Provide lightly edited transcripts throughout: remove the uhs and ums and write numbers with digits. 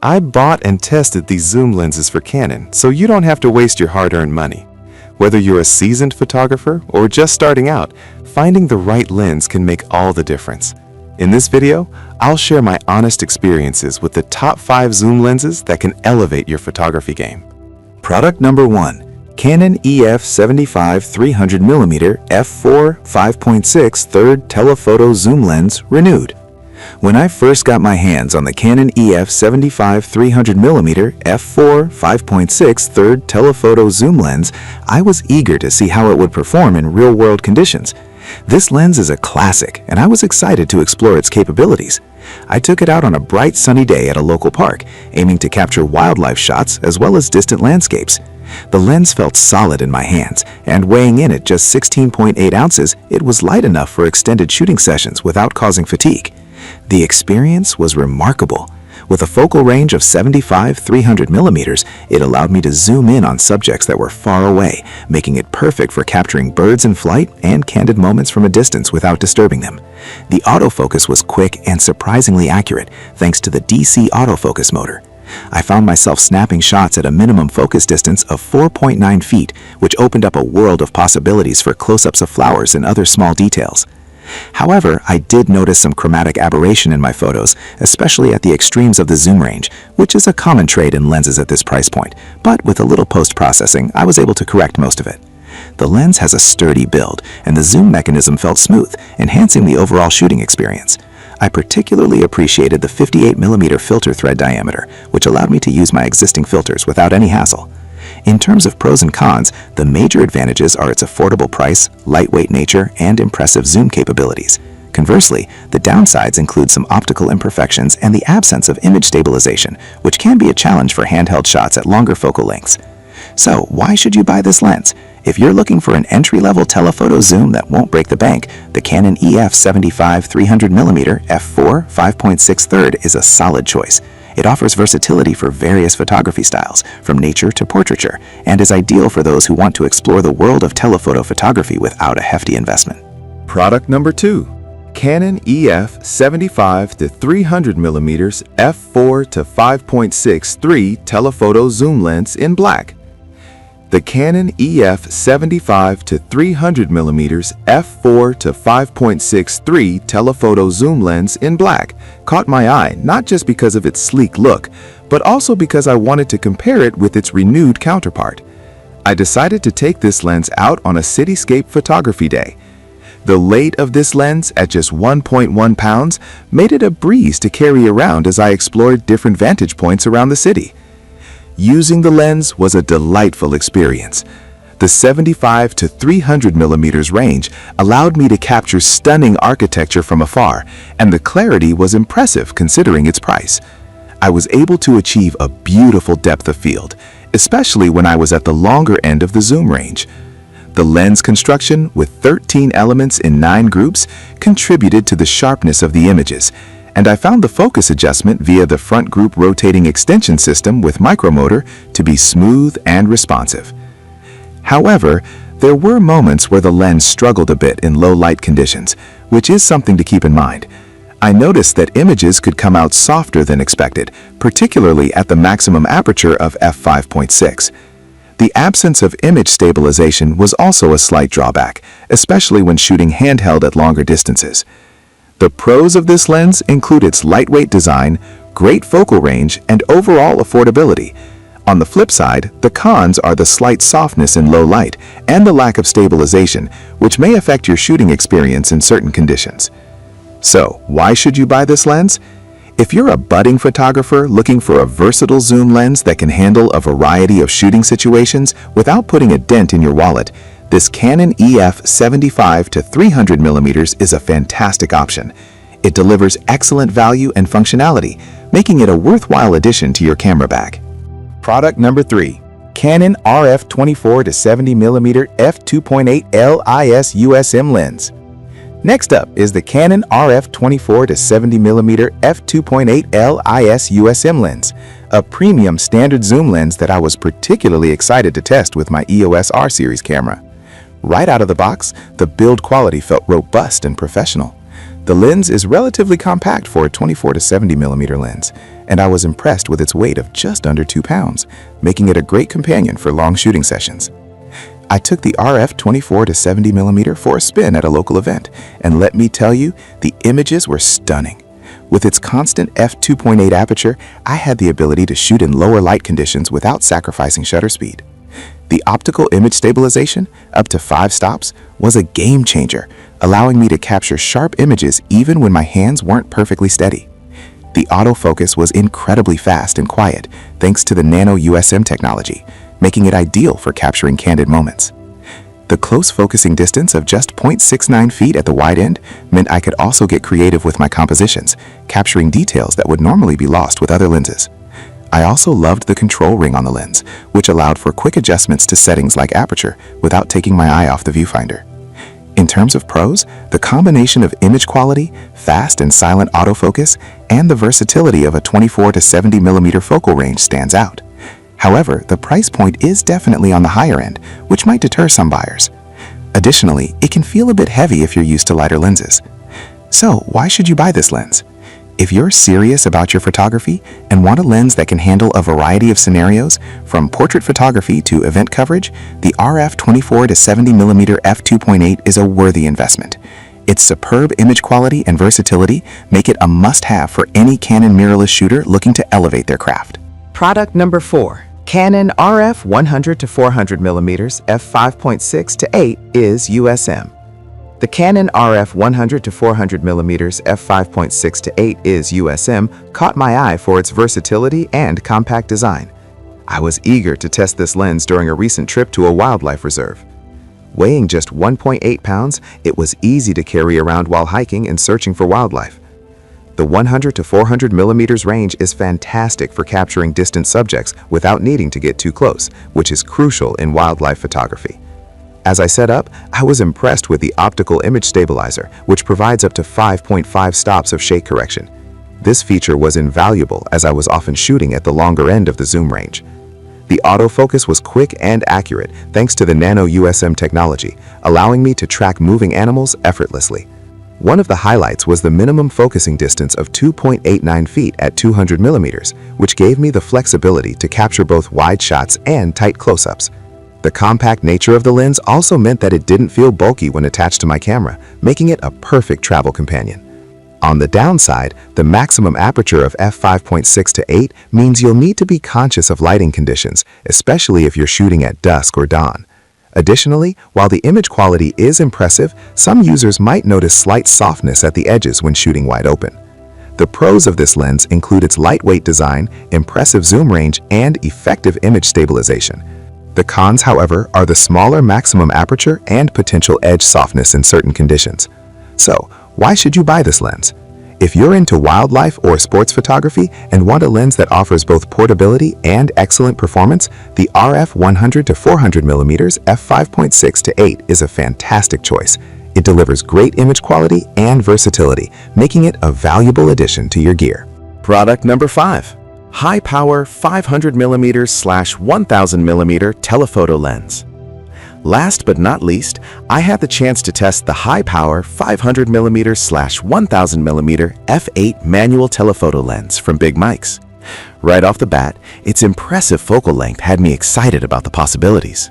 I bought and tested these zoom lenses for Canon, so you don't have to waste your hard-earned money. Whether you're a seasoned photographer or just starting out, finding the right lens can make all the difference. In this video, I'll share my honest experiences with the top 5 zoom lenses that can elevate your photography game. Product number 1. Canon EF 75 300mm f4 5.6 third telephoto zoom lens renewed. When I first got my hands on the Canon EF 75 300mm f4 5.6 third telephoto zoom lens, I was eager to see how it would perform in real-world conditions. This lens is a classic, and I was excited to explore its capabilities. I took it out on a bright sunny day at a local park, aiming to capture wildlife shots as well as distant landscapes. The lens felt solid in my hands, and weighing in at just 16.8 ounces, it was light enough for extended shooting sessions without causing fatigue. The experience was remarkable. With a focal range of 75 300mm, it allowed me to zoom in on subjects that were far away, making it perfect for capturing birds in flight and candid moments from a distance without disturbing them. The autofocus was quick and surprisingly accurate, thanks to the DC autofocus motor. I found myself snapping shots at a minimum focus distance of 4.9 feet, which opened up a world of possibilities for close-ups of flowers and other small details. However, I did notice some chromatic aberration in my photos, especially at the extremes of the zoom range, which is a common trait in lenses at this price point, but with a little post-processing, I was able to correct most of it. The lens has a sturdy build, and the zoom mechanism felt smooth, enhancing the overall shooting experience. I particularly appreciated the 58mm filter thread diameter, which allowed me to use my existing filters without any hassle. In terms of pros and cons, the major advantages are its affordable price, lightweight nature, and impressive zoom capabilities. Conversely, the downsides include some optical imperfections and the absence of image stabilization, which can be a challenge for handheld shots at longer focal lengths. So, why should you buy this lens? If you're looking for an entry-level telephoto zoom that won't break the bank, the Canon EF 75 300mm f4 5.6 third is a solid choice. It offers versatility for various photography styles, from nature to portraiture, and is ideal for those who want to explore the world of telephoto photography without a hefty investment. Product number 2. Canon EF 75 300mm f4 5.6 3 telephoto zoom lens in black. The Canon EF 75 300mm f4 5.6 3 telephoto zoom lens in black caught my eye not just because of its sleek look, but also because I wanted to compare it with its renewed counterpart. I decided to take this lens out on a cityscape photography day. The weight of this lens at just 1.1 pounds made it a breeze to carry around as I explored different vantage points around the city. Using the lens was a delightful experience. The 75 to 300mm range allowed me to capture stunning architecture from afar, and the clarity was impressive considering its price. I was able to achieve a beautiful depth of field, especially when I was at the longer end of the zoom range. The lens construction, with 13 elements in 9 groups, contributed to the sharpness of the images, and I found the focus adjustment via the front group rotating extension system with micromotor to be smooth and responsive. However, there were moments where the lens struggled a bit in low light conditions, which is something to keep in mind. I noticed that images could come out softer than expected, particularly at the maximum aperture of f5.6. The absence of image stabilization was also a slight drawback, especially when shooting handheld at longer distances. The pros of this lens include its lightweight design, great focal range, and overall affordability. On the flip side, the cons are the slight softness in low light and the lack of stabilization, which may affect your shooting experience in certain conditions. So, why should you buy this lens? If you're a budding photographer looking for a versatile zoom lens that can handle a variety of shooting situations without putting a dent in your wallet, this Canon EF 75 300mm is a fantastic option. It delivers excellent value and functionality, making it a worthwhile addition to your camera bag. Product number 3. Canon RF 24 70mm f2.8 LIS USM lens. Next up is the Canon RF 24 70mm f2.8 LIS USM lens, a premium standard zoom lens that I was particularly excited to test with my EOS R series camera. Right out of the box, the build quality felt robust and professional. The lens is relatively compact for a 24 to 70 millimeter lens, and I was impressed with its weight of just under 2 pounds, making it a great companion for long shooting sessions. I took the RF 24 to 70 millimeter for a spin at a local event, and let me tell you, the images were stunning. With its constant f2.8 aperture, I had the ability to shoot in lower light conditions without sacrificing shutter speed. The optical image stabilization, up to 5 stops, was a game changer, allowing me to capture sharp images even when my hands weren't perfectly steady. The autofocus was incredibly fast and quiet thanks to the nano USM technology, making it ideal for capturing candid moments. The close focusing distance of just 0.69 feet at the wide end meant I could also get creative with my compositions, capturing details that would normally be lost with other lenses. I also loved the control ring on the lens, which allowed for quick adjustments to settings like aperture without taking my eye off the viewfinder. In terms of pros, the combination of image quality, fast and silent autofocus, and the versatility of a 24 to 70 millimeter focal range stands out. However, the price point is definitely on the higher end, which might deter some buyers. Additionally, it can feel a bit heavy if you're used to lighter lenses. So, why should you buy this lens? If you're serious about your photography and want a lens that can handle a variety of scenarios, from portrait photography to event coverage, the RF 24 to 70 millimeter f2.8 is a worthy investment. Its superb image quality and versatility make it a must-have for any Canon mirrorless shooter looking to elevate their craft. Product number 4. Canon RF 100 to 400 millimeters f5.6 to 8 is USM. The Canon RF 100 to 400 millimeters f5.6 to 8 is USM caught my eye for its versatility and compact design. I was eager to test this lens during a recent trip to a wildlife reserve. Weighing just 1.8 pounds, it was easy to carry around while hiking and searching for wildlife. The 100 to 400 millimeters range is fantastic for capturing distant subjects without needing to get too close, which is crucial in wildlife photography. As I set up, I was impressed with the optical image stabilizer, which provides up to 5.5 stops of shake correction. This feature was invaluable as I was often shooting at the longer end of the zoom range. The autofocus was quick and accurate thanks to the nano USM technology, allowing me to track moving animals effortlessly. One of the highlights was the minimum focusing distance of 2.89 feet at 200 millimeters, which gave me the flexibility to capture both wide shots and tight close-ups. The compact nature of the lens also meant that it didn't feel bulky when attached to my camera, making it a perfect travel companion. On the downside, the maximum aperture of f5.6 to 8 means you'll need to be conscious of lighting conditions, especially if you're shooting at dusk or dawn. Additionally, while the image quality is impressive, some users might notice slight softness at the edges when shooting wide open. The pros of this lens include its lightweight design, impressive zoom range, and effective image stabilization. The cons, however, are the smaller maximum aperture and potential edge softness in certain conditions. So, why should you buy this lens? If you're into wildlife or sports photography and want a lens that offers both portability and excellent performance, the RF 100 to 400 millimeters f5.6 to 8 is a fantastic choice. It delivers great image quality and versatility, making it a valuable addition to your gear. Product number 5. High-power 500mm/1000mm telephoto lens. Last but not least, I had the chance to test the high-power 500mm/1000mm f8 manual telephoto lens from Big Mike's. Right off the bat, its impressive focal length had me excited about the possibilities.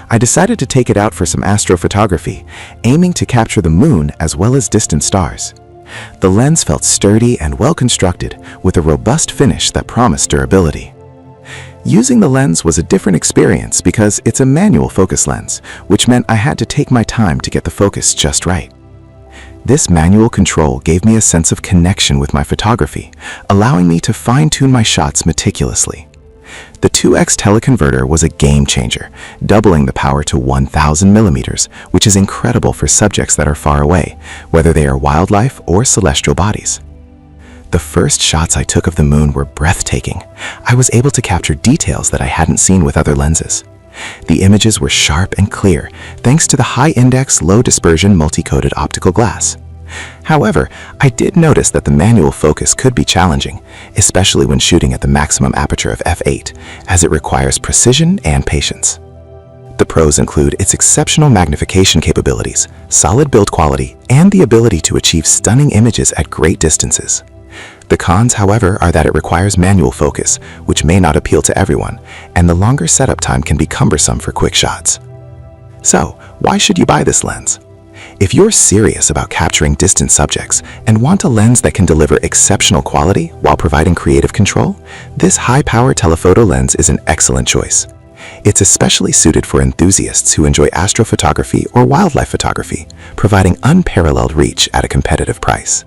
I decided to take it out for some astrophotography, aiming to capture the moon as well as distant stars. The lens felt sturdy and well-constructed, with a robust finish that promised durability. Using the lens was a different experience because it's a manual focus lens, which meant I had to take my time to get the focus just right. This manual control gave me a sense of connection with my photography, allowing me to fine-tune my shots meticulously. The 2x teleconverter was a game changer, doubling the power to 1000 millimeters, which is incredible for subjects that are far away, whether they are wildlife or celestial bodies. The first shots I took of the moon were breathtaking. I was able to capture details that I hadn't seen with other lenses. The images were sharp and clear, thanks to the high-index, low-dispersion multi-coated optical glass. However, I did notice that the manual focus could be challenging, especially when shooting at the maximum aperture of f8, as it requires precision and patience. The pros include its exceptional magnification capabilities, solid build quality, and the ability to achieve stunning images at great distances. The cons, however, are that it requires manual focus, which may not appeal to everyone, and the longer setup time can be cumbersome for quick shots. So, why should you buy this lens? If you're serious about capturing distant subjects and want a lens that can deliver exceptional quality while providing creative control, this high-power telephoto lens is an excellent choice. It's especially suited for enthusiasts who enjoy astrophotography or wildlife photography, providing unparalleled reach at a competitive price.